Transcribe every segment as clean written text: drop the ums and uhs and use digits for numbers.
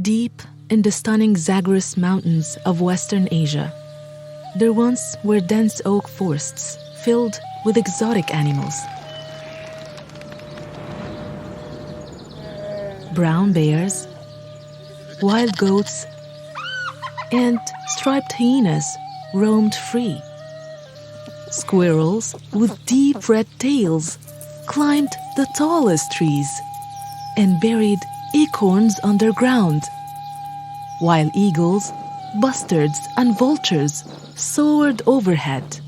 Deep in the stunning Zagros Mountains of Western Asia, there once were dense oak forests filled with exotic animals. Brown bears, wild goats, and striped hyenas roamed free. Squirrels with deep red tails climbed the tallest trees and buried acorns underground, while eagles, bustards, and vultures soared overhead.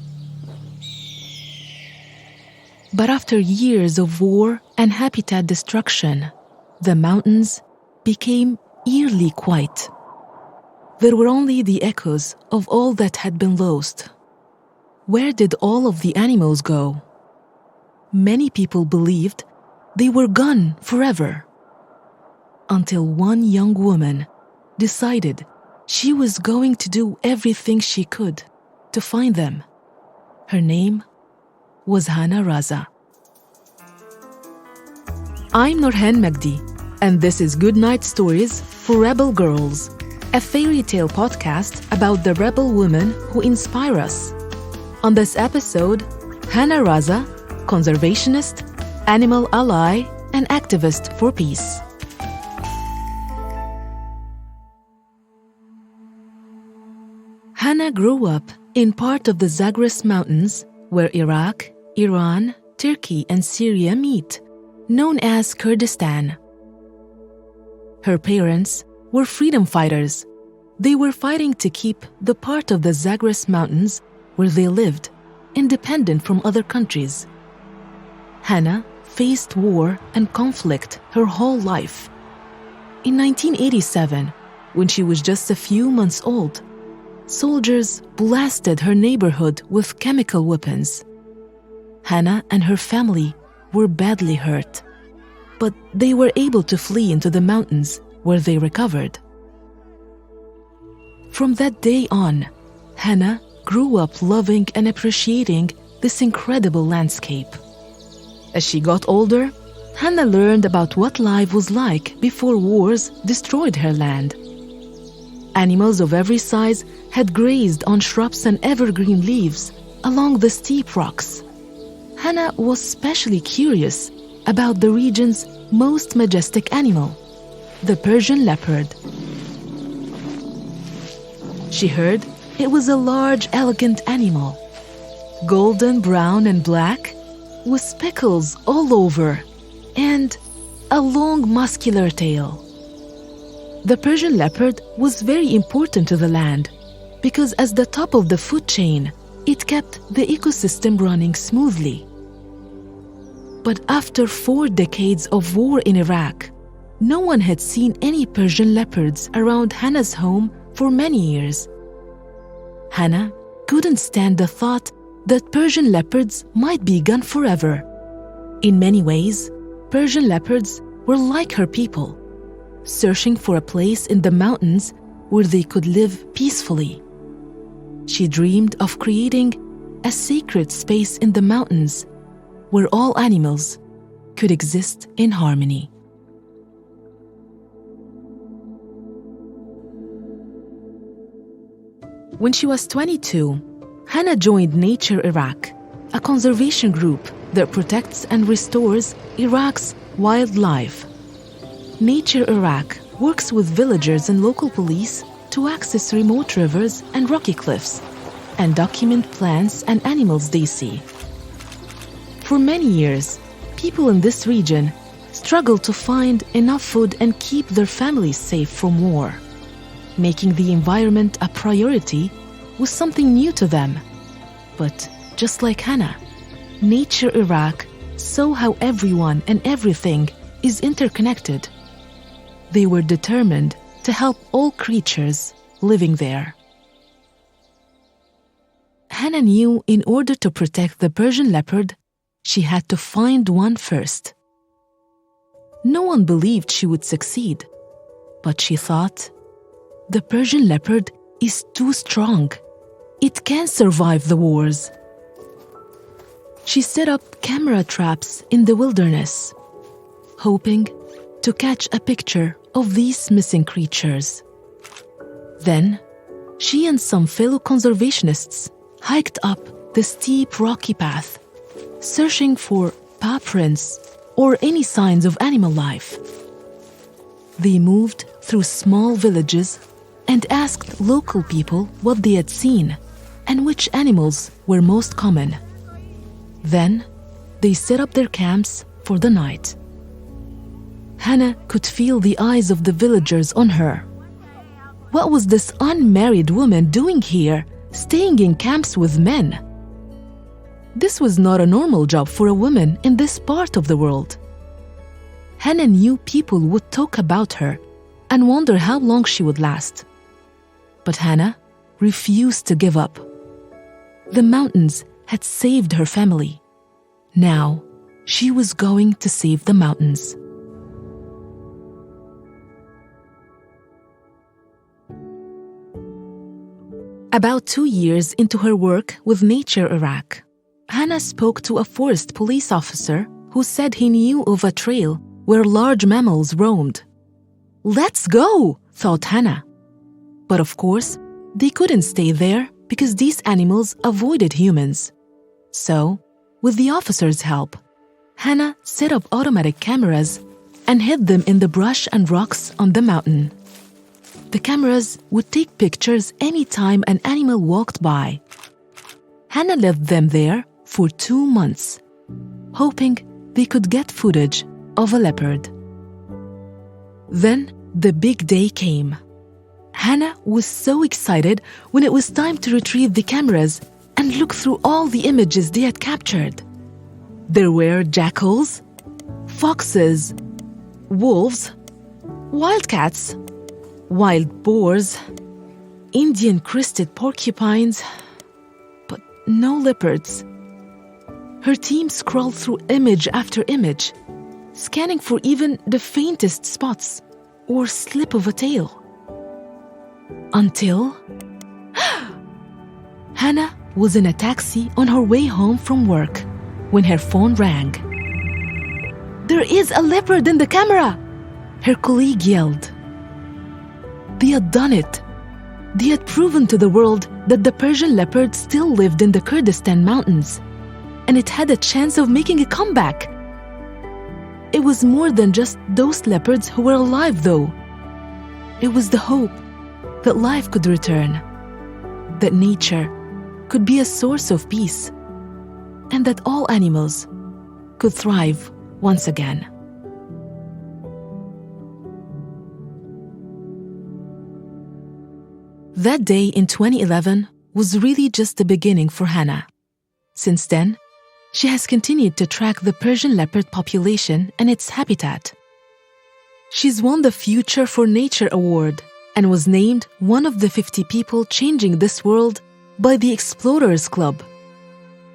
But after years of war and habitat destruction, the mountains became eerily quiet. There were only the echoes of all that had been lost. Where did all of the animals go? Many people believed they were gone forever, until one young woman decided she was going to do everything she could to find them. Her name was Hana Raza. I'm Nourhan Magdi, and this is Goodnight Stories for Rebel Girls, a fairy tale podcast about the rebel women who inspire us. On this episode, Hana Raza, conservationist, animal ally, and activist for peace. Hana grew up in part of the Zagros Mountains where Iraq, Iran, Turkey, and Syria meet, known as Kurdistan. Her parents were freedom fighters. They were fighting to keep the part of the Zagros Mountains where they lived independent from other countries. Hana faced war and conflict her whole life. In 1987, when she was just a few months old, soldiers blasted her neighborhood with chemical weapons. Hana and her family were badly hurt, but they were able to flee into the mountains where they recovered. From that day on, Hana grew up loving and appreciating this incredible landscape. As she got older, Hana learned about what life was like before wars destroyed her land. Animals of every size had grazed on shrubs and evergreen leaves along the steep rocks. Hana was especially curious about the region's most majestic animal, the Persian leopard. She heard it was a large, elegant animal, golden brown and black, with speckles all over, and a long muscular tail. The Persian leopard was very important to the land because as the top of the food chain, it kept the ecosystem running smoothly. But after 4 decades of war in Iraq, no one had seen any Persian leopards around Hana's home for many years. Hana couldn't stand the thought that Persian leopards might be gone forever. In many ways, Persian leopards were like her people, searching for a place in the mountains where they could live peacefully. She dreamed of creating a sacred space in the mountains where all animals could exist in harmony. When she was 22, Hana joined Nature Iraq, a conservation group that protects and restores Iraq's wildlife. Nature Iraq works with villagers and local police to access remote rivers and rocky cliffs and document plants and animals they see. For many years, people in this region struggled to find enough food and keep their families safe from war. Making the environment a priority was something new to them. But just like Hana, Nature Iraq saw how everyone and everything is interconnected. They were determined to help all creatures living there. Hana knew in order to protect the Persian leopard, she had to find one first. No one believed she would succeed, but she thought, the Persian leopard is too strong. It can't survive the wars. She set up camera traps in the wilderness, hoping to catch a picture of these missing creatures. Then, she and some fellow conservationists hiked up the steep rocky path, searching for paw prints or any signs of animal life. They moved through small villages and asked local people what they had seen and which animals were most common. Then, they set up their camps for the night. Hana could feel the eyes of the villagers on her. What was this unmarried woman doing here, staying in camps with men? This was not a normal job for a woman in this part of the world. Hana knew people would talk about her and wonder how long she would last. But Hana refused to give up. The mountains had saved her family. Now, she was going to save the mountains. About 2 years into her work with Nature Iraq, Hana spoke to a forest police officer who said he knew of a trail where large mammals roamed. "Let's go," thought Hana. But of course, they couldn't stay there because these animals avoided humans. So, with the officer's help, Hana set up automatic cameras and hid them in the brush and rocks on the mountain. The cameras would take pictures anytime an animal walked by. Hana left them there for 2 months, hoping they could get footage of a leopard. Then the big day came. Hana was so excited when it was time to retrieve the cameras and look through all the images they had captured. There were jackals, foxes, wolves, wildcats, wild boars, Indian crested porcupines, but no leopards. Her team scrolled through image after image, scanning for even the faintest spots or slip of a tail. Until Hana was in a taxi on her way home from work when her phone rang. "There is a leopard in the camera!" her colleague yelled. They had done it. They had proven to the world that the Persian leopard still lived in the Kurdistan mountains, and it had a chance of making a comeback. It was more than just those leopards who were alive, though. It was the hope that life could return, that nature could be a source of peace, and that all animals could thrive once again. That day in 2011 was really just the beginning for Hana. Since then, she has continued to track the Persian leopard population and its habitat. She's won the Future for Nature Award and was named one of the 50 people changing this world by the Explorers Club.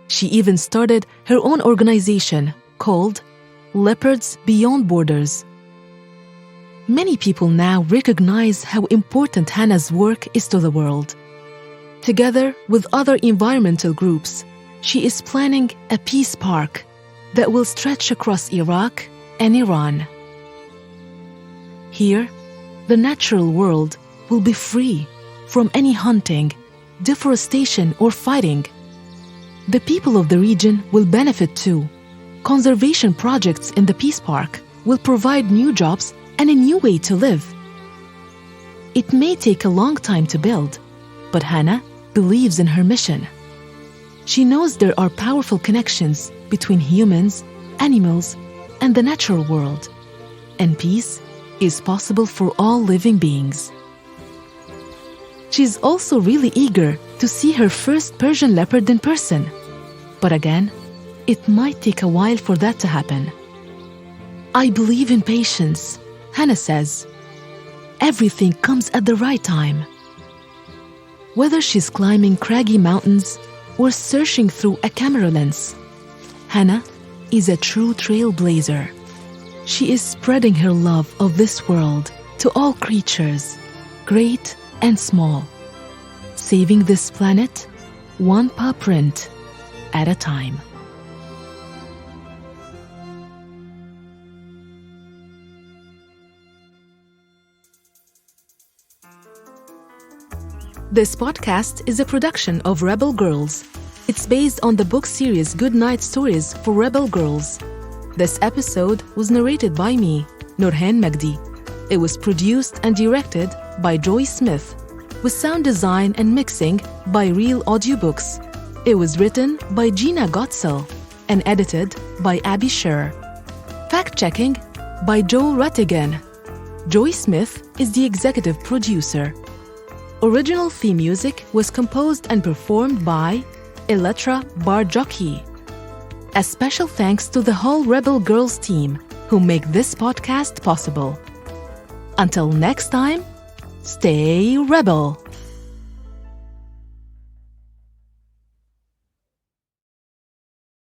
She even started her own organization called Leopards Beyond Borders. Many people now recognize how important Hana's work is to the world. Together with other environmental groups, she is planning a peace park that will stretch across Iraq and Iran. Here, the natural world will be free from any hunting, deforestation, or fighting. The people of the region will benefit too. Conservation projects in the peace park will provide new jobs and a new way to live. It may take a long time to build, but Hana believes in her mission. She knows there are powerful connections between humans, animals, and the natural world, and peace is possible for all living beings. She's also really eager to see her first Persian leopard in person, but again, it might take a while for that to happen. "I believe in patience," Hana says. "Everything comes at the right time." Whether she's climbing craggy mountains or searching through a camera lens, Hana is a true trailblazer. She is spreading her love of this world to all creatures, great and small, saving this planet one paw print at a time. This podcast is a production of Rebel Girls. It's based on the book series Good Night Stories for Rebel Girls. This episode was narrated by me, Nourhan Magdi. It was produced and directed by Joy Smith, with sound design and mixing by Reel Audiobooks. It was written by Gina Gotsill and edited by Abby Sher. Fact-checking by Joe Rhatigan. Joy Smith is the executive producer. Original theme music was composed and performed by Elettra Bargiacchi. A special thanks to the whole Rebel Girls team who make this podcast possible. Until next time, stay rebel!